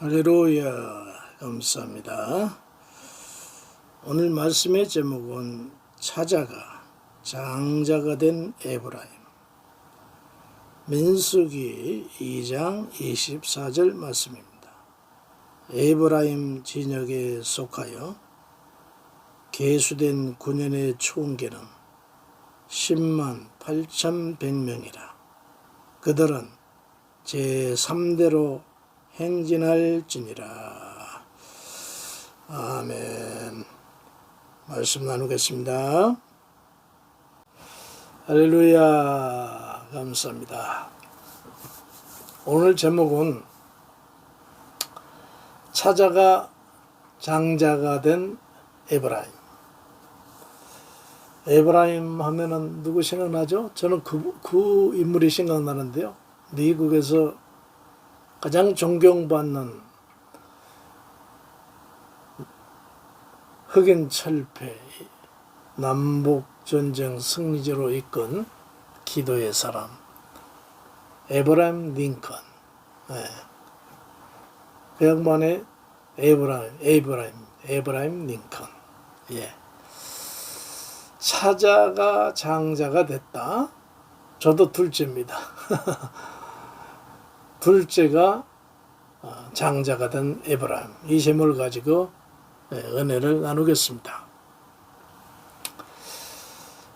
할렐루야, 감사합니다. 오늘 말씀의 제목은 차자가 장자가 된 에브라임. 민수기 2장 24절 말씀입니다. 에브라임 진역에 속하여 계수된 9년의 총계는 10만 8,100명이라. 그들은 제3대로 행진할지니라. 아멘. 말씀 나누겠습니다. 할렐루야, 감사합니다. 오늘 제목은 차자가 장자가 된 에브라임. 에브라임 하면은 누구 생각나죠? 저는 그 인물이 생각나는데요. 미국에서 가장 존경받는 흑인 철폐, 남북전쟁 승리자로 이끈 기도의 사람, 에브라임 링컨. 네. 그 양반의 에브라임 링컨. 예. 차자가 장자가 됐다. 저도 둘째입니다. 둘째가 장자가 된 에브라임. 이 제목을 가지고 은혜를 나누겠습니다.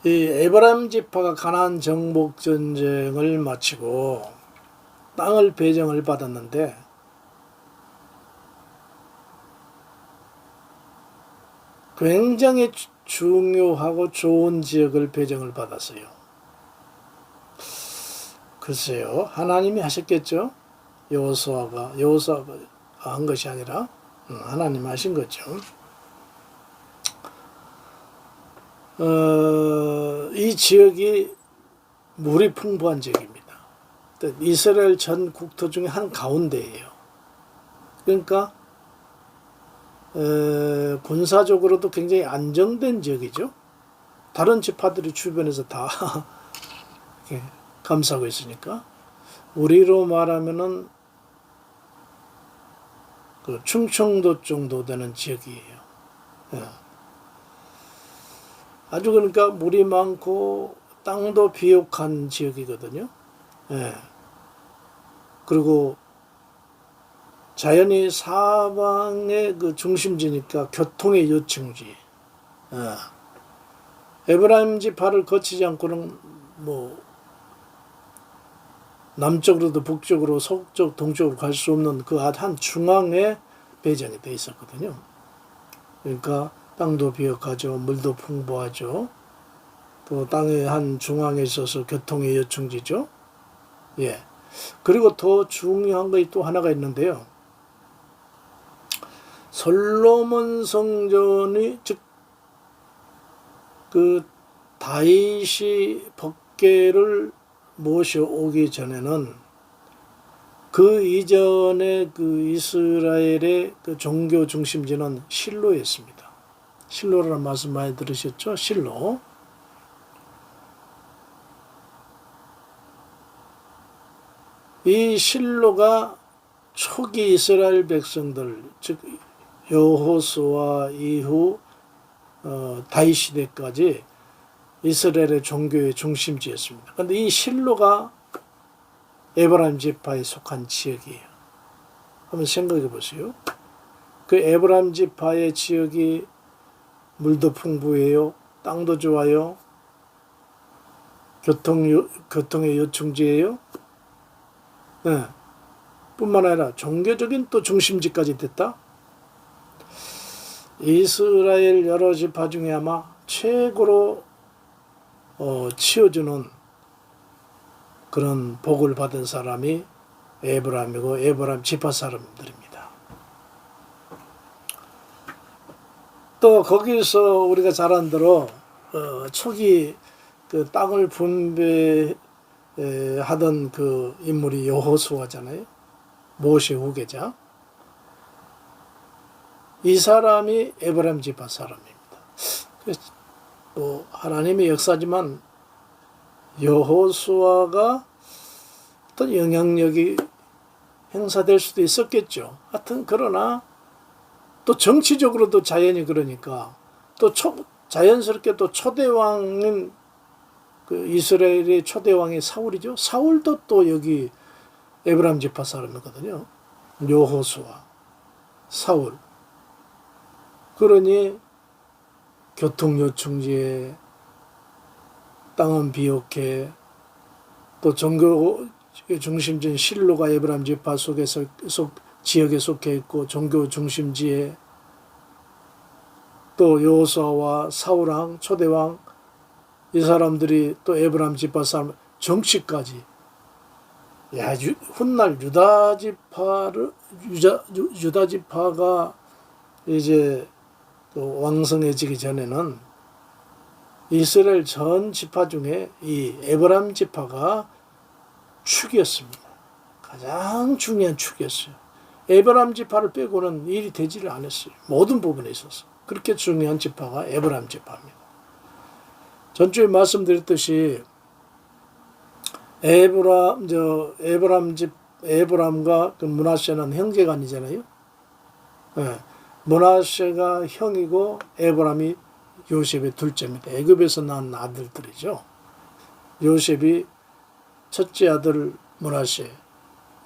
이 에브라임 지파가 가나안 정복 전쟁을 마치고 땅을 배정을 받았는데 굉장히 중요하고 좋은 지역을 배정을 받았어요. 글쎄요, 하나님이 하셨겠죠. 여호수아가 한 것이 아니라 하나님 하신 거죠. 이 지역이 물이 풍부한 지역입니다. 이스라엘 전 국토 중에 한 가운데예요. 그러니까 군사적으로도 굉장히 안정된 지역이죠. 다른 지파들이 주변에서 다 감싸고 있으니까. 우리로 말하면은 그 충청도 정도 되는 지역이에요. 예. 아주 그러니까 물이 많고 땅도 비옥한 지역이거든요. 예. 그리고 자연히 사방의 그 중심지니까 교통의 요충지. 예. 에브라임 지파를 거치지 않고는 뭐 남쪽으로도 북쪽으로 서쪽 동쪽으로 갈 수 없는 그 한 중앙에 배정이 되어 있었거든요. 그러니까 땅도 비옥하죠. 물도 풍부하죠. 또 땅의 한 중앙에 있어서 교통의 요충지죠. 예. 그리고 더 중요한 것이 또 하나가 있는데요. 솔로몬 성전이 즉 그 다윗이 법궤를 모셔오기 전에는 그 이전에 그 이스라엘의 그 종교 중심지는 실로였습니다. 실로라는 말씀 많이 들으셨죠? 실로. 이 실로가 초기 이스라엘 백성들, 즉 여호수아 이후 다윗 시대까지 이스라엘의 종교의 중심지였습니다. 그런데 이 실로가 에브라임 지파에 속한 지역이에요. 한번 생각해 보세요. 그 에브라임 지파의 지역이 물도 풍부해요. 땅도 좋아요. 교통의 요충지예요. 네. 뿐만 아니라 종교적인 또 중심지까지 됐다. 이스라엘 여러 지파 중에 아마 최고로 치워주는 그런 복을 받은 사람이 에브라임이고 에브라임 지파 사람들입니다. 또 거기서 우리가 잘 아는 대로 초기 그 땅을 분배하던 그 인물이 여호수아잖아요. 모세 후계자. 이 사람이 에브라임 지파 사람입니다. 또 하나님의 역사지만 여호수아가 어떤 영향력이 행사될 수도 있었겠죠. 하여튼 그러나 또 정치적으로도 자연히 그러니까 또 자연스럽게 또 초대왕인 그 이스라엘의 초대왕이 사울이죠. 사울도 또 여기 에브라임 지파 사람이거든요. 여호수아, 사울. 그러니 교통요충지에 땅은 비옥해 또 종교 중심지인 실로가 에브라임 지파 지역에 속해 있고 종교 중심지에 또 여호수아와 사울왕 초대왕 이 사람들이 또 에브라임 지파 사람 정치까지 훗날 유다 지파가 이제 또 왕성해지기 전에는 이스라엘 전 지파 중에 이 에브라임 지파가 축이었습니다. 가장 중요한 축이었어요. 에브라임 지파를 빼고는 일이 되지를 않았어요. 모든 부분에 있어서. 그렇게 중요한 지파가 에브라임 지파입니다. 전주에 말씀드렸듯이 에브람과 그 므낫세는 형제간이잖아요. 네. 므낫세가 형이고 에브람이 요셉의 둘째입니다. 애굽에서 낳은 아들들이죠. 요셉이 첫째 아들 므낫세,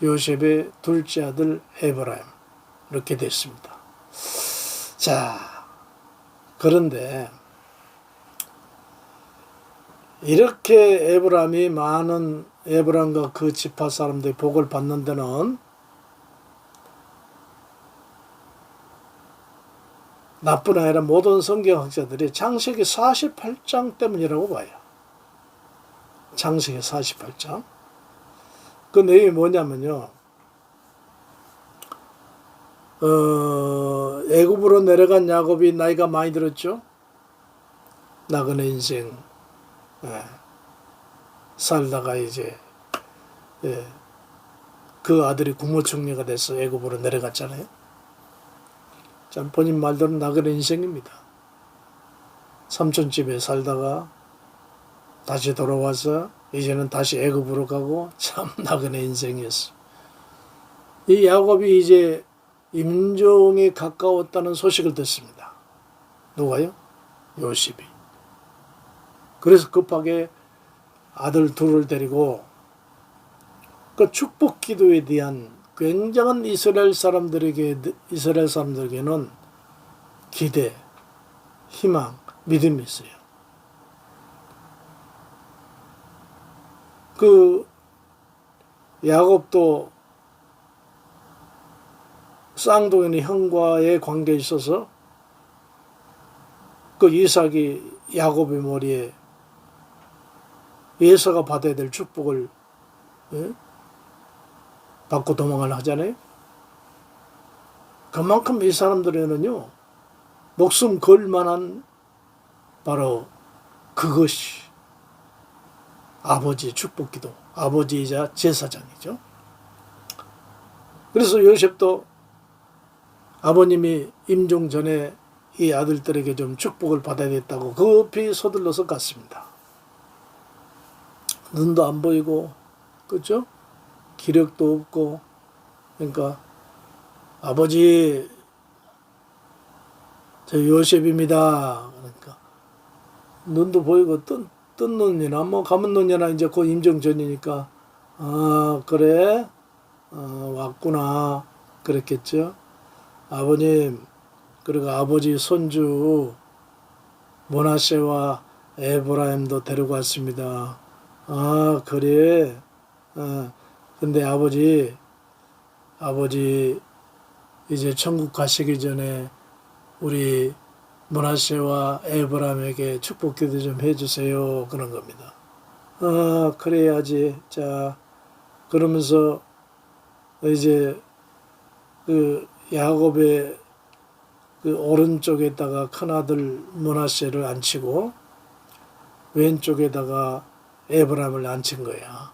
요셉의 둘째 아들 에브라임 이렇게 됐습니다. 자, 그런데 이렇게 에브람이 많은 에브람과 그 지파 사람들이 복을 받는 데는 나뿐 아니라 모든 성경학자들이 창세기 48장 때문이라고 봐요. 창세기 48장. 그 내용이 뭐냐면요. 애굽으로 내려간 야곱이 나이가 많이 들었죠. 나그네 인생 살다가 이제 그 아들이 국무총리가 돼서 애굽으로 내려갔잖아요. 참 본인 말대로 나그네 인생입니다. 삼촌집에 살다가 다시 돌아와서 이제는 다시 애굽으로 가고 참 나그네 인생이었어. 이 야곱이 이제 임종에 가까웠다는 소식을 듣습니다. 누가요? 요셉이. 그래서 급하게 아들 둘을 데리고 그 축복 기도에 대한 굉장한 이스라엘 사람들에게는 기대, 희망, 믿음이 있어요. 그 야곱도 쌍둥이 형과의 관계에 있어서 그 이삭이 야곱의 머리에 예서가 받아야 될 축복을 받고 도망을 하잖아요. 그만큼 이 사람들에는요 목숨 걸 만한 바로 그것이 아버지의 축복기도, 아버지이자 제사장이죠. 그래서 요셉도 아버님이 임종 전에 이 아들들에게 좀 축복을 받아야겠다고 급히 서둘러서 갔습니다. 눈도 안 보이고, 그렇죠? 기력도 없고, 그러니까 아버지 저 요셉입니다. 그러니까 눈도 보이고 뜬 눈이나 뭐 감은 눈이나 이제 그 임종 전이니까 아 그래 왔구나 그랬겠죠. 아버님 그리고 아버지 손주 므낫세와 에브라임도 데리고 왔습니다. 아 그래. 근데 아버지 이제 천국 가시기 전에 우리 므낫세와 에브라임에게 축복 기도 좀 해주세요. 그런 겁니다. 그래야지. 자 그러면서 이제 그 야곱의 그 오른쪽에다가 큰아들 므낫세를 앉히고 왼쪽에다가 에브라임을 앉힌 거야.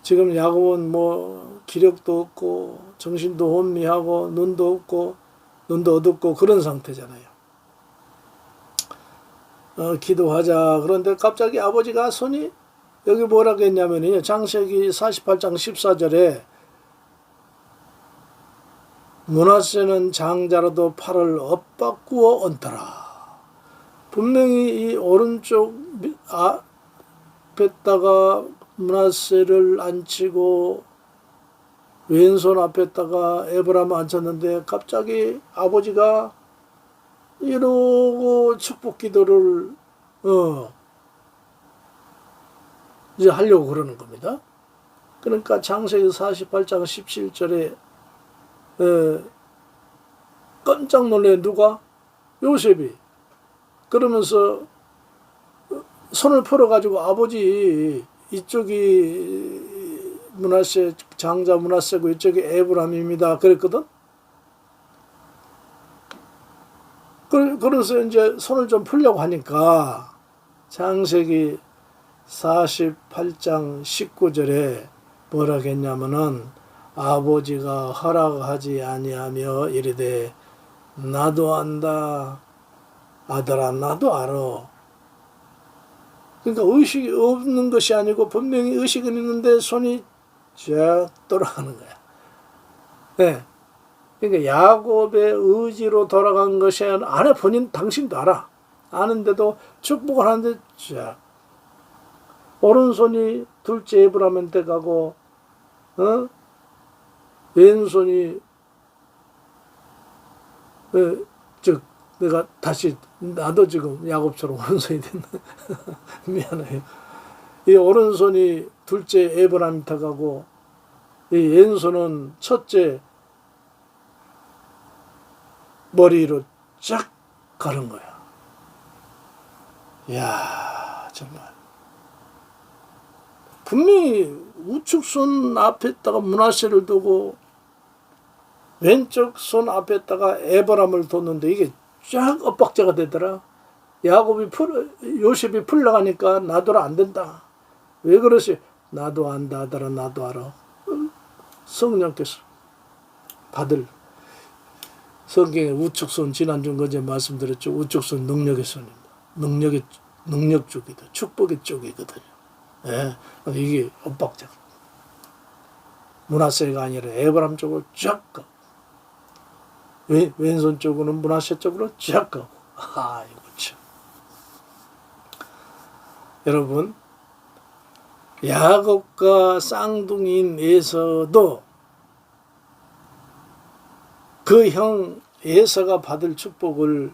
지금 야곱은 뭐 기력도 없고 정신도 혼미하고 눈도 없고 눈도 어둡고 그런 상태잖아요. 기도하자. 그런데 갑자기 아버지가 손이 여기 뭐라고 했냐면요. 창세기 48장 14절에 므낫세는 장자라도 팔을 엇바꾸어 얹더라. 분명히 이 오른쪽 앞에다가 므낫세를 앉히고 왼손 앞에다가 에브라임을 앉혔는데 갑자기 아버지가 이러고 축복 기도를 이제 하려고 그러는 겁니다. 그러니까 창세기 48장 17절에 깜짝 놀래. 누가? 요셉이. 그러면서 손을 풀어가지고 아버지 이쪽이 므낫세, 장자 므낫세고 이쪽이 에브라임입니다. 그랬거든. 그래서 이제 손을 좀 풀려고 하니까 창세기 48장 19절에 뭐라 했냐면은 아버지가 허락하지 아니하며 이르되 나도 안다 아들아 나도 알아. 그러니까 의식이 없는 것이 아니고 분명히 의식은 있는데 손이 쫙 돌아가는 거야. 네. 그러니까 야곱의 의지로 돌아간 것이 아니라 본인 당신도 알아. 아는데도 축복을 하는데 쫙 오른손이 둘째 에브라임한테 가고 왼손이 즉 내가 다시 나도 지금 야곱처럼 오른손이 됐네. 미안해요. 이 오른손이 둘째 에브라임한테 가고 이 왼손은 첫째 머리로 쫙 가는 거야. 이야 정말 분명히 우측 손 앞에다가 므낫세를 두고 왼쪽 손 앞에다가 에브라임을 뒀는데 이게 쫙 엇박자가 되더라. 요셉이 풀려가니까 나도라 안 된다. 왜 그러시? 나도 안다 하더라. 나도 알아. 성령께서 받을 성경의 우측 손 지난주 어제 말씀드렸죠. 우측 손 능력의 손입니다. 능력 쪽이다. 축복의 쪽이거든요. 예, 이게 엇박자. 므낫세가 아니라 에브라임 쪽으로 쫙 가고 왼손 쪽으로는 므낫세 쪽으로 쫙 가고. 이거 참. 여러분 야곱과 쌍둥이인 에서도 그 형 에서가 받을 축복을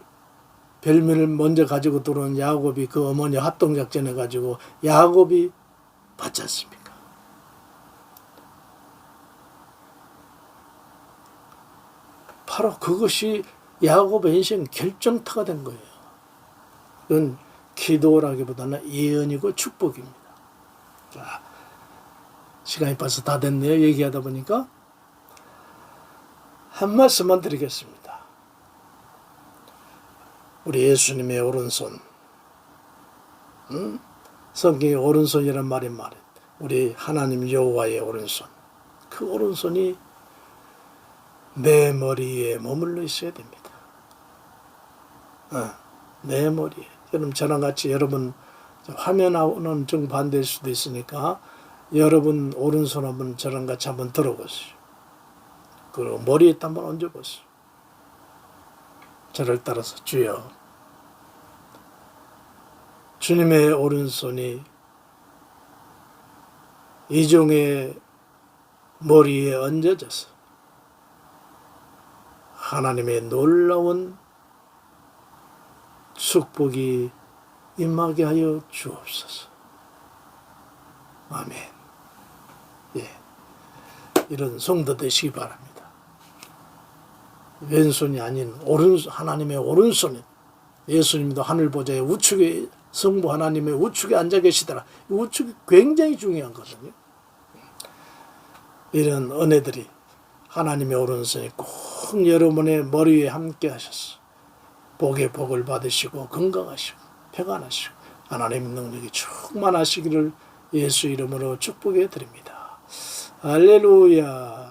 별미를 먼저 가지고 들어온 야곱이 그 어머니 합동작전해 가지고 야곱이 받지 않습니까? 바로 그것이 야곱의 인생 결정타가 된 거예요. 그건 기도라기보다는 예언이고 축복입니다. 자, 시간이 벌써 다 됐네요. 얘기하다 보니까 한 말씀만 드리겠습니다. 우리 예수님의 오른손, 성경에 오른손이란 말이 말했다. 우리 하나님 여호와의 오른손, 그 오른손이 내 머리에 머물러 있어야 됩니다. 내 머리에. 그럼 저랑 같이 여러분 화면하고는 정반대일 수도 있으니까 여러분 오른손 한번 저랑 같이 한번 들어보세요. 그리고 머리에 한번 얹어보세요. 저를 따라서 주여, 주님의 오른손이 이종의 머리에 얹어져서 하나님의 놀라운 축복이 임하게 하여 주옵소서. 아멘. 예, 이런 성도 되시기 바랍니다. 왼손이 아닌 하나님의 오른손에 예수님도 하늘 보좌의 우측에 성부 하나님의 우측에 앉아 계시더라. 우측이 굉장히 중요한 거거든요. 이런 은혜들이 하나님의 오른손이 꼭 여러분의 머리에 함께 하셔서 복의 복을 받으시고 건강하시고 평안하시고 하나님의 능력이 충만하시기를 예수 이름으로 축복해 드립니다. 할렐루야.